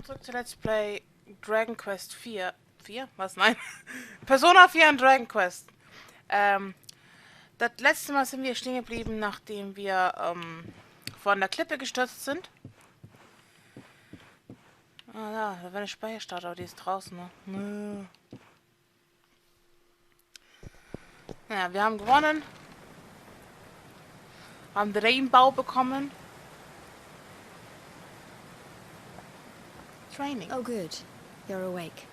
Zurück zu Let's Play Dragon Quest 4. 4? Was? Nein. Persona 4 und Dragon Quest. Das letzte Mal sind wir stehen geblieben, nachdem wir von der Klippe gestürzt sind. Ah, da war eine Speicherstarte, aber die ist draußen, ne? Naja, wir haben gewonnen. Haben den Rainbow bekommen. Training. Oh, good. You're awake.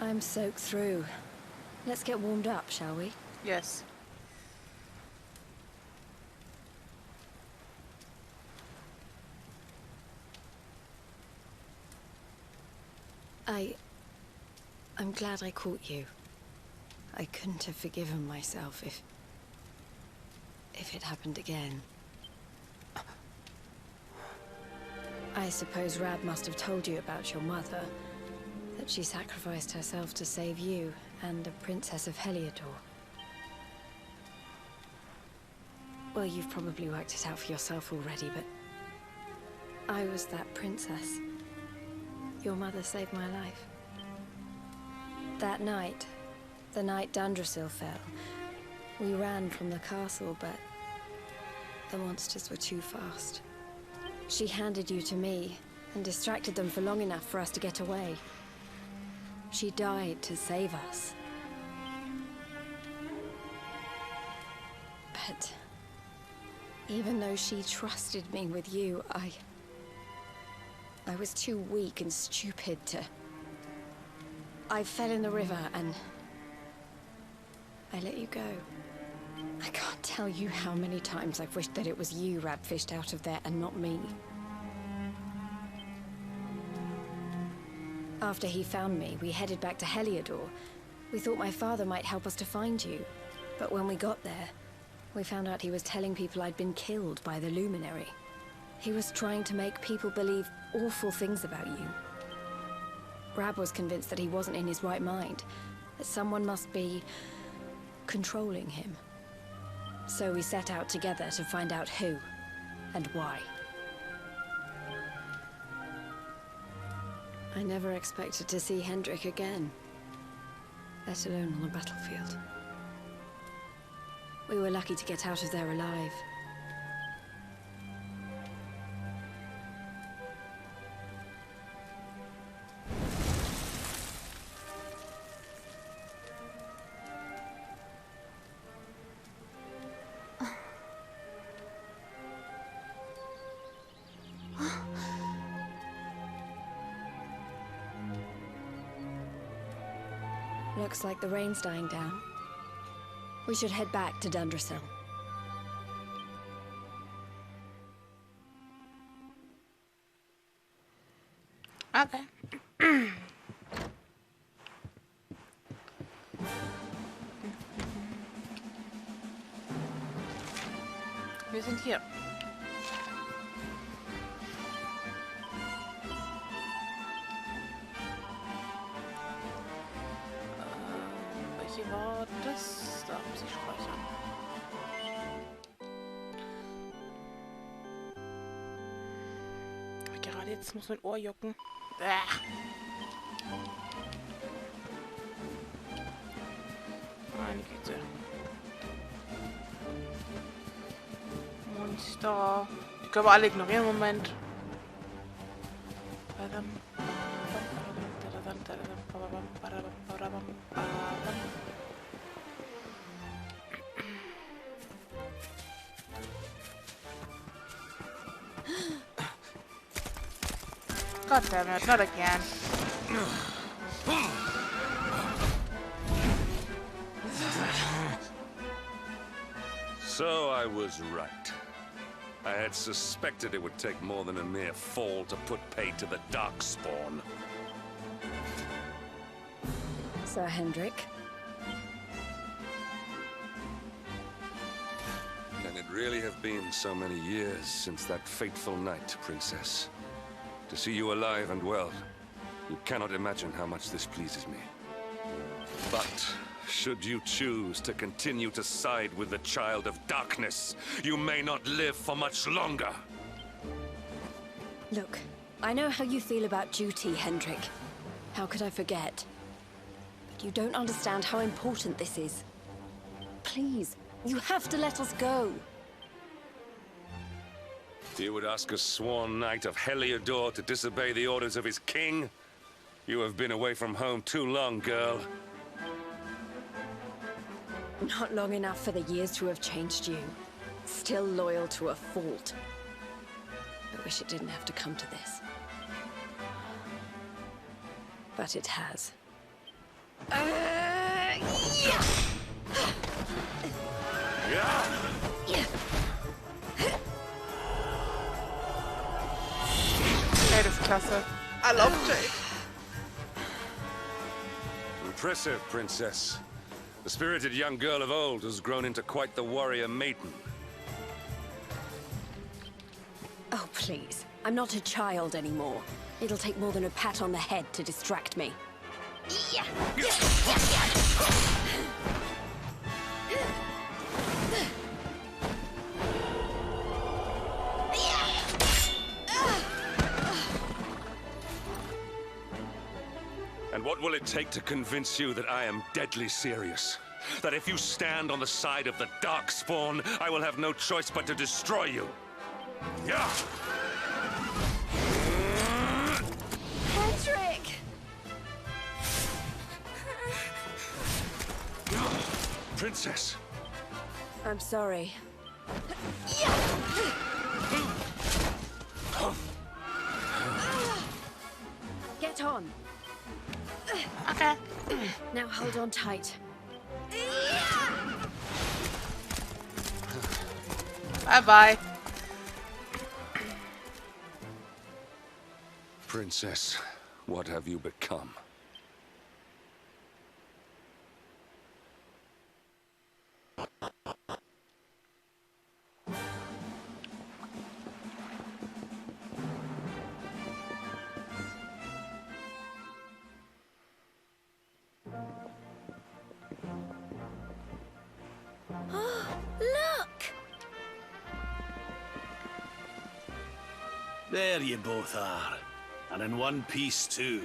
I'm soaked through. Let's get warmed up, shall we? Yes. I'm glad I caught you. I couldn't have forgiven myself if it happened again. I suppose Rab must have told you about your mother, that she sacrificed herself to save you and a princess of Heliodor. Well, you've probably worked it out for yourself already, but I was that princess. Your mother saved my life. That night, the night Dundrasil fell, we ran from the castle, but the monsters were too fast. She handed you to me and distracted them for long enough for us to get away. She died to save us. But even though she trusted me with you, I was too weak and stupid to... I fell in the river and I let you go. I can't tell you how many times I've wished that it was you Rab fished out of there and not me. After he found me, we headed back to Heliodor. We thought my father might help us to find you. But when we got there, we found out he was telling people I'd been killed by the Luminary. He was trying to make people believe awful things about you. Rab was convinced that he wasn't in his right mind, that someone must be controlling him. So we set out together to find out who and why. I never expected to see Hendrik again, let alone on a battlefield. We were lucky to get out of there alive. Looks like the rain's dying down. We should head back to Dundrasil. Okay. Wir sind hier. Welche war das? Da muss ich speichern. Gerade jetzt muss mein Ohr jucken. Meine Güte. Monster. Die können wir alle ignorieren im Moment. God damn it, not again. So I was right. I had suspected it would take more than a mere fall to put pay to the Darkspawn. Sir Hendrik. Can it really have been so many years since that fateful night, Princess? To see you alive and well, you cannot imagine how much this pleases me. But Should you choose to continue to side with the child of darkness, you may not live for much longer. Look, I know how you feel about duty, Hendrik. How could I forget? But you don't understand how important this is. Please, you have to let us go. You would ask a sworn knight of Heliodor to disobey the orders of his king? You have been away from home too long, girl. Not long enough for the years to have changed you. Still loyal to a fault. I wish it didn't have to come to this. But it has. Yeah. Jade ist klasse. I love Jade. Impressive, princess. The spirited young girl of old has grown into quite the warrior maiden. Oh, please. I'm not a child anymore. It'll take more than a pat on the head to distract me. Yeah. And what will it take to convince you that I am deadly serious? That if you stand on the side of the Darkspawn, I will have no choice but to destroy you? Yeah! Hendrik! Princess! I'm sorry. Get on. Okay. Now hold on tight. Bye-bye. Princess, what have you become? Look! There you both are. And in one piece, too.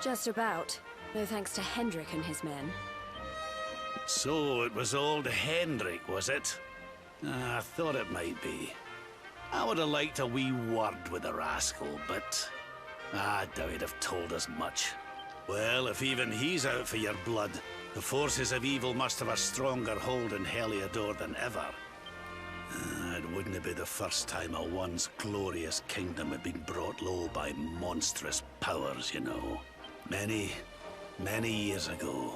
Just about. No thanks to Hendrik and his men. So it was old Hendrik, was it? I thought it might be. I would have liked a wee word with the rascal, but I doubt he'd have told us much. Well, if even he's out for your blood, the forces of evil must have a stronger hold in Heliodor than ever. It wouldn't be the first time a once glorious kingdom had been brought low by monstrous powers, you know. Many years ago,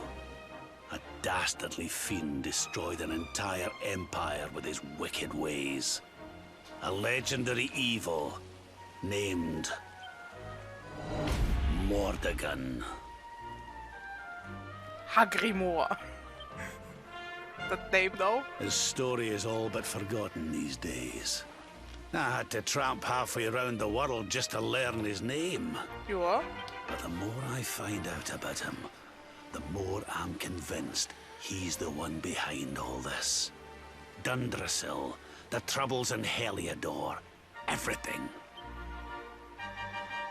a dastardly fiend destroyed an entire empire with his wicked ways. A legendary evil named Mordegon. Hagrimor. That name, though. His story is all but forgotten these days. I had to tramp halfway around the world just to learn his name. You are? But the more I find out about him, the more I'm convinced he's the one behind all this. Dundrasil, the troubles in Heliodor, everything.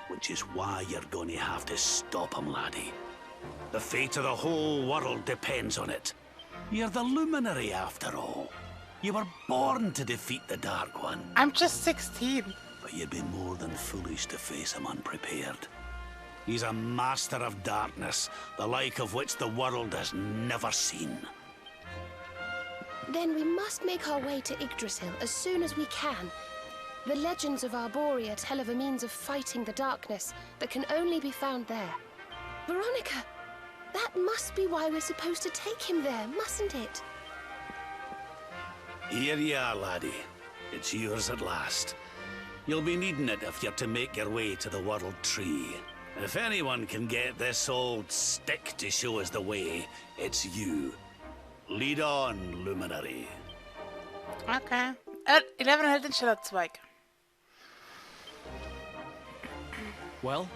Which is why you're going to have to stop him, laddie. The fate of the whole world depends on it. You're the luminary, after all. You were born to defeat the Dark One. I'm just 16. But you'd be more than foolish to face him unprepared. He's a master of darkness, the like of which the world has never seen. Then we must make our way to Yggdrasil as soon as we can. The legends of Arborea tell of a means of fighting the darkness that can only be found there. Veronica, that must be why we're supposed to take him there, mustn't it? Here you are, laddie. It's yours at last. You'll be needing it if you're to make your way to the World Tree. If anyone can get this old stick to show us the way, it's you. Lead on, luminary. Okay. 11 hält den Schillerzweig. Well,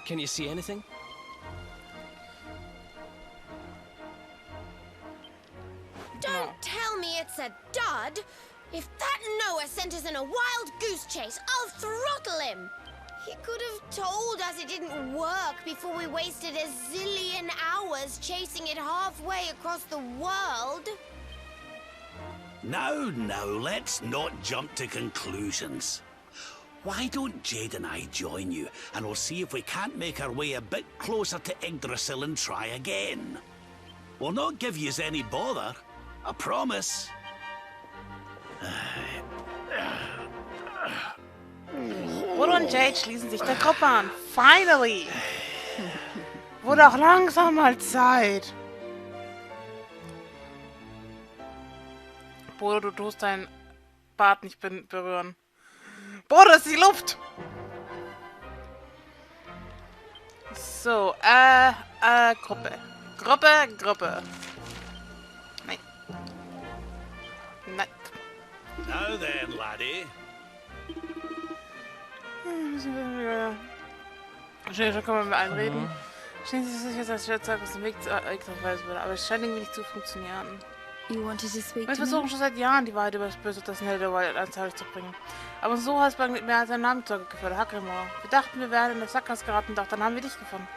can you see anything? Don't tell me it's a dud. If that Noah sent us in a wild goose chase, I'll throttle him. He could have told us it didn't work before we wasted a zillion hours chasing it halfway across the world. Now, let's not jump to conclusions. Why don't Jade and I join you, and we'll see if we can't make our way a bit closer to Yggdrasil and try again. We'll not give yous any bother, I promise. Bodo und Jade schließen sich der Gruppe an. Finally! Wurde auch langsam mal Zeit. Bodo, du tust deinen Bart nicht berühren. Bodo, ist die Luft! So, Gruppe. Gruppe. Nein. Nein. Now then, laddie. Schnell können wir mit allen reden. Stellen Sie sich jetzt als Schillerzweig aus dem Weg zu weisen würde, aber es scheint irgendwie nicht zu funktionieren. You wanted to speak Wir to me? versuchen schon seit Jahren, die Wahrheit über das Böse und das Netherworld ans Tageslicht zu bringen. Aber so hat es mit mehr als ein Namenzeug geführt, Hackemore. Wir dachten, wir wären in das Sackgasse geraten, doch dann haben wir dich gefunden.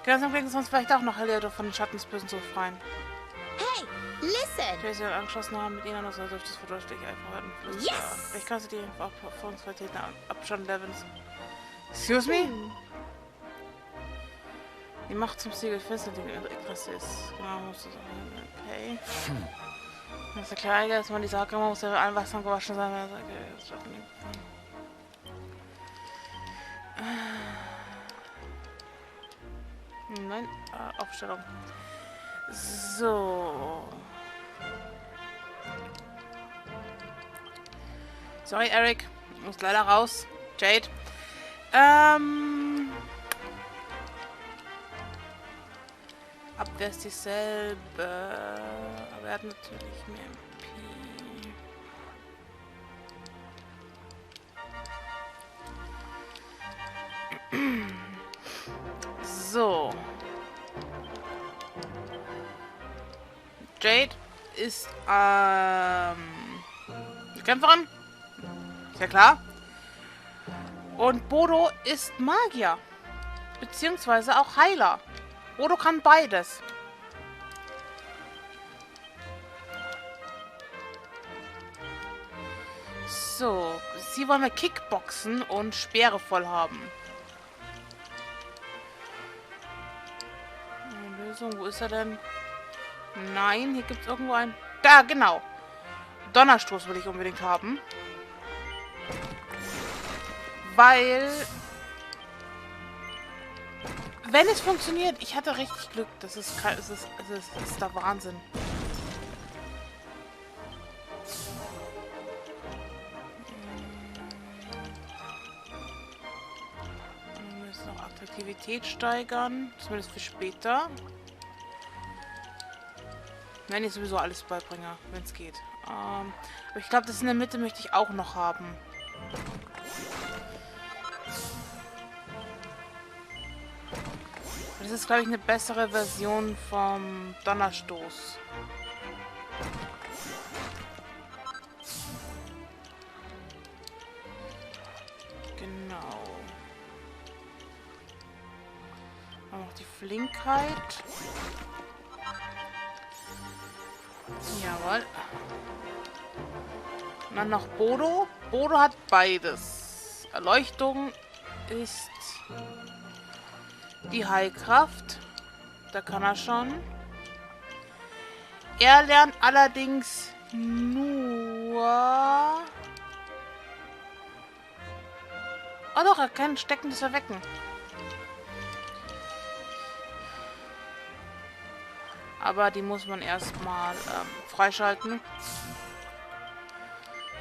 Gemeinsam kriegen wir uns vielleicht auch noch Hellier von den Schatten des Bösen zu befreien. Hey, listen! Ich will angeschlossen haben mit ihnen, also durch das verdurchtig einfach werden. Yes! Vielleicht kannst du die Erfahrungsqualitäten abschauen, Levins. Excuse me? Die Macht zum Siegel fest, die Yggdrasil ist. Genau, musst du sagen. Okay. Das ist ja klar, dass man die Sache muss ja mit allen Wassern gewaschen sein. Okay, das ist nicht. Nein, Aufstellung. So. Sorry, Eric. Muss leider raus. Jade. Abwehr ist dieselbe. Aber er hat natürlich mehr MP. So. Jade ist die Kämpferin. Ist ja klar. Und Bodo ist Magier. Beziehungsweise auch Heiler. Bodo kann beides. So. Sie wollen wir Kickboxen und Speere voll haben. Eine Lösung. Wo ist er denn? Nein, hier gibt es irgendwo einen. Da, genau. Donnerstoß will ich unbedingt haben. Weil, wenn es funktioniert, ich hatte richtig Glück. Das ist der Wahnsinn. Wir müssen auch Attraktivität steigern. Zumindest für später. Wenn ich sowieso alles beibringe, wenn es geht. Aber ich glaube, das in der Mitte möchte ich auch noch haben. Das ist, glaube ich, eine bessere Version vom Donnerstoß. Genau. Auch noch die Flinkheit. Jawohl. Und dann noch Bodo. Bodo hat beides. Erleuchtung ist die Heilkraft. Da kann er schon. Er lernt allerdings nur... Oh doch, er kann steckendes Erwecken. Aber die muss man erstmal freischalten.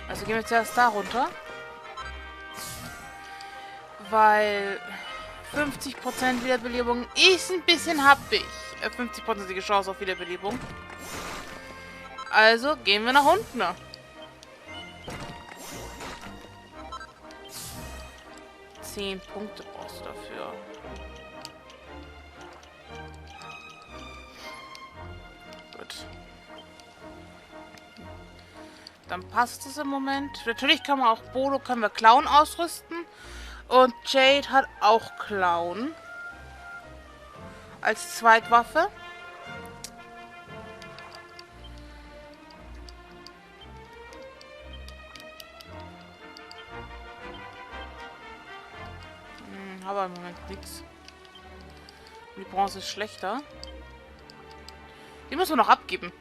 Also gehen wir zuerst da runter. Weil 50% Wiederbelebung ist ein bisschen happig. 50%ige Chance auf Wiederbelebung. Also gehen wir nach unten. Zehn Punkte brauchst du dafür. Gut. Dann passt es im Moment. Natürlich kann man auch Bodo, können wir Clown ausrüsten. Und Jade hat auch Clown. Als Zweitwaffe. Aber im Moment nichts. Die Bronze ist schlechter. Die müssen wir noch abgeben.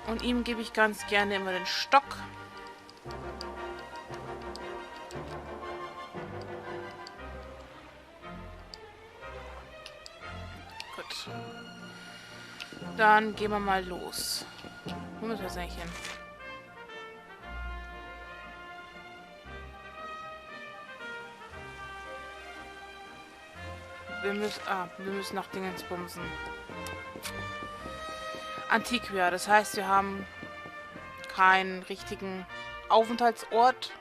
Und ihm gebe ich ganz gerne immer den Stock. Gut. Dann gehen wir mal los. Wo müssen wir jetzt eigentlich hin? Wir müssen nach Dingens bumsen. Antiquia, das heißt, wir haben keinen richtigen Aufenthaltsort.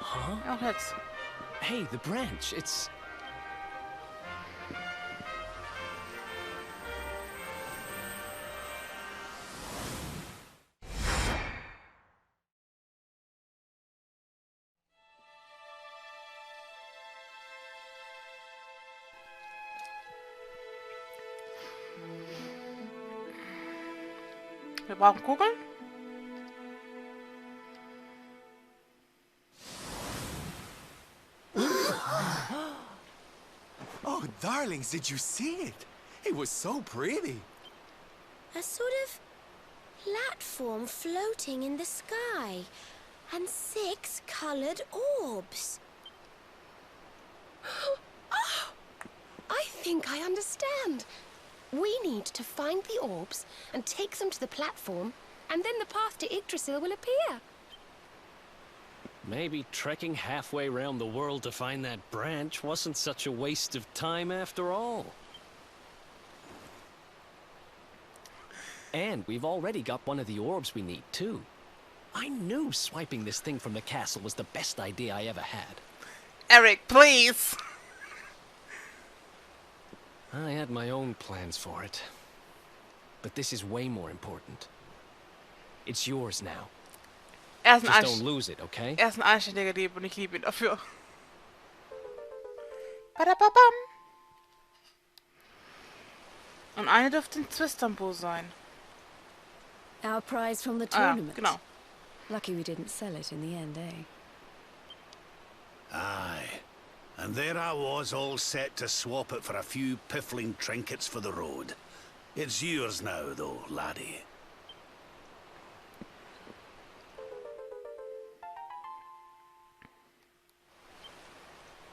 Huh? Auch jetzt. Hey, the branch, it's... Wir brauchen Kugeln. Oh, darlings, did you see it? It was so pretty. A sort of platform floating in the sky, and 6 colored orbs. Oh, I think I understand. We need to find the orbs and take them to the platform, and then the path to Yggdrasil will appear. Maybe trekking halfway around the world to find that branch wasn't such a waste of time after all. And we've already got one of the orbs we need, too. I knew swiping this thing from the castle was the best idea I ever had. Eric, please. I had my own plans for it. But this is way more important. It's yours now. Just don't lose it, okay? Er ist ein anständiger Dieb und ich liebe ihn dafür. Badababam. Und eine dürfte ein Twisternbo sein. Our prize from the tournament. Genau. Lucky we didn't sell it in the end, eh? Aye. And there I was, all set to swap it for a few piffling trinkets for the road. It's yours now, though, laddie.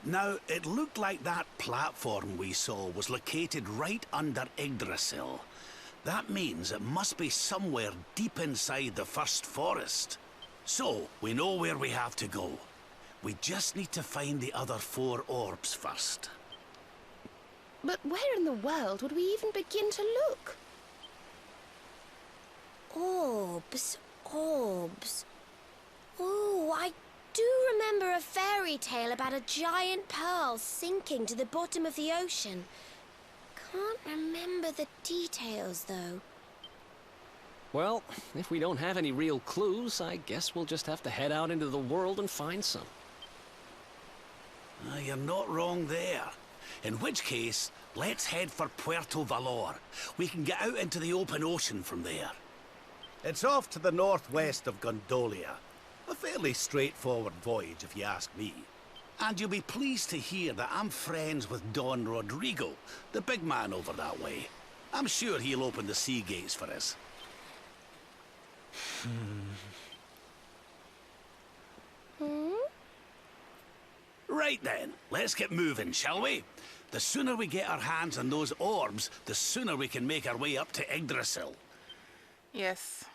Now, it looked like that platform we saw was located right under Yggdrasil. That means it must be somewhere deep inside the first forest. So, we know where we have to go. We just need to find the other 4 orbs first. But where in the world would we even begin to look? Orbs, orbs. Oh, I do remember a fairy tale about a giant pearl sinking to the bottom of the ocean. Can't remember the details, though. Well, if we don't have any real clues, I guess we'll just have to head out into the world and find some. You're not wrong there. In which case, let's head for Puerto Valor. We can get out into the open ocean from there. It's off to the northwest of Gondolia. A fairly straightforward voyage, if you ask me. And you'll be pleased to hear that I'm friends with Don Rodrigo, the big man over that way. I'm sure he'll open the sea gates for us. Right then, let's get moving, shall we? The sooner we get our hands on those orbs, the sooner we can make our way up to Yggdrasil. Yes.